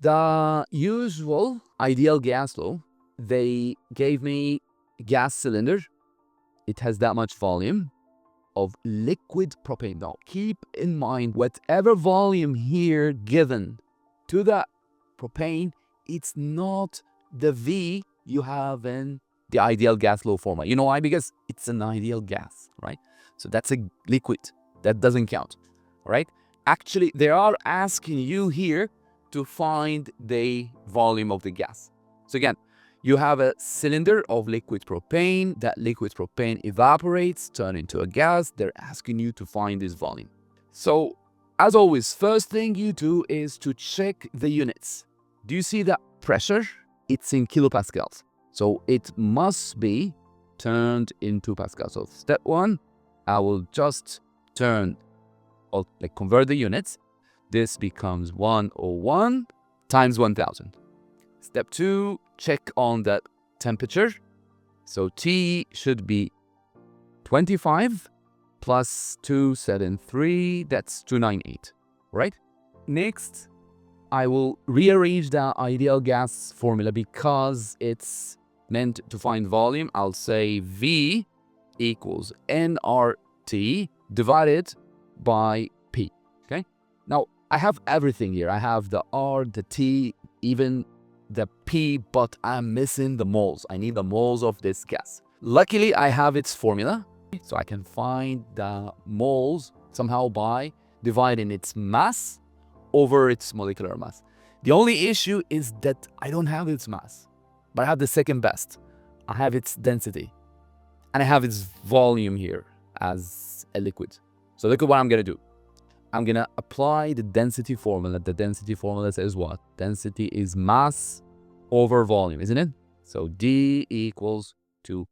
The usual ideal gas law, they gave me gas cylinder. It has that much volume of liquid propane. Now, keep in mind, whatever volume here given to the propane, it's not the V you have in the ideal gas law formula. You know why? Because it's an ideal gas, right? So that's a liquid. That doesn't count, right? Actually, they are asking you here to find the volume of the gas. So again, you have a cylinder of liquid propane. That liquid propane evaporates, turn into a gas. They're asking you to find this volume. So as always, first thing you do is to check the units. Do you see that pressure? It's in kilopascals. So it must be turned into pascals. So step one, I will just convert the units. This becomes 101 times 1000. Step two, check on that temperature. So T should be 25 plus 273, that's 298, right? Next, I will rearrange the ideal gas formula because it's meant to find volume. I'll say V equals nRT divided by P, okay? Now, I have everything here. I have the R, the T, even the P, but I'm missing the moles. I need the moles of this gas. Luckily, I have its formula, so I can find the moles somehow by dividing its mass over its molecular mass. The only issue is that I don't have its mass, but I have the second best. I have its density, and I have its volume here as a liquid. So look at what I'm gonna do. I'm gonna apply the density formula. The density formula says what? Density is mass over volume, isn't it? So D equals to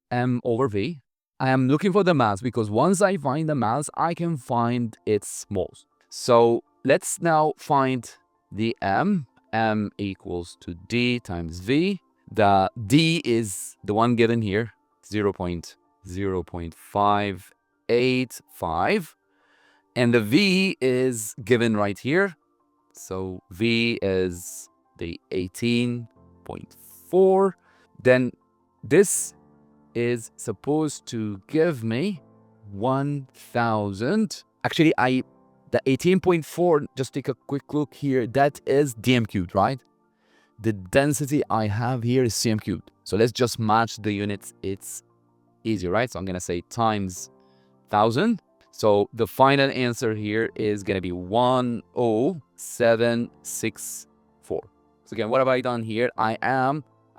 M over V. I am looking for the mass because once I find the mass, I can find its moles. So let's now find the M. M equals to D times V. The D is the one given here, 0.585. And the V is given right here. So V is the 18.4. Then this is supposed to give me 1000. Actually, the 18.4, just take a quick look here. That is dm cubed, right? The density I have here is cm cubed. So let's just match the units. It's easy, right? So I'm going to say times 1000. So the final answer here is going to be 10764. So again, what have I done here? I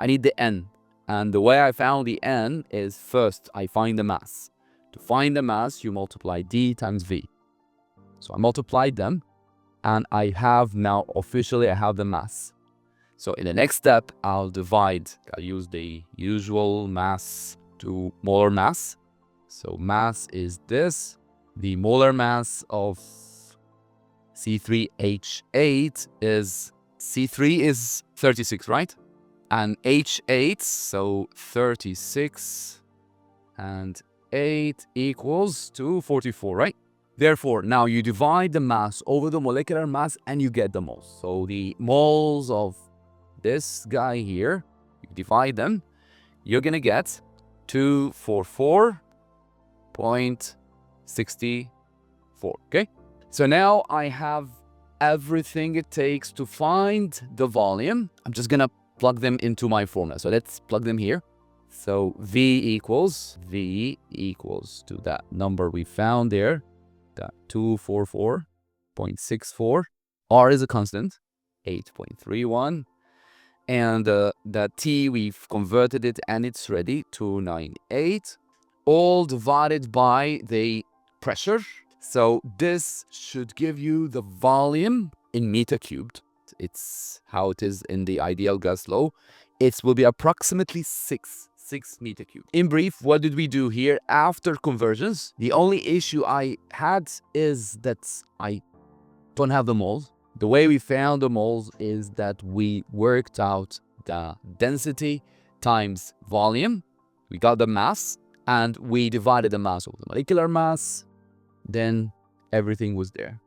need the N. And the way I found the N is first, I find the mass. To find the mass, you multiply D times V. So I multiplied them, and I have now, officially, I have the mass. So in the next step, I'll use the usual mass to molar mass. So mass is this. The molar mass of C3H8 is, C3 is 36, right? And H8, so 36 and 8 equals to 44, right? Therefore, now you divide the mass over the molecular mass and you get the moles. So the moles of this guy here, you divide them, you're gonna get 244.64, okay? So now I have everything it takes to find the volume. I'm just gonna plug them into my formula. So let's plug them here. So V equals to that number we found there, that 244.64. R is a constant, 8.31. And the T, we've converted it and it's ready, 298. All divided by the pressure. So this should give you the volume in meter cubed. It's how it is in the ideal gas law. It will be approximately 6 meter cubed. In brief, what did we do here after conversions? The only issue I had is that I don't have the moles. The way we found the moles is that we worked out the density times volume. We got the mass and we divided the mass over the molecular mass. Then everything was there.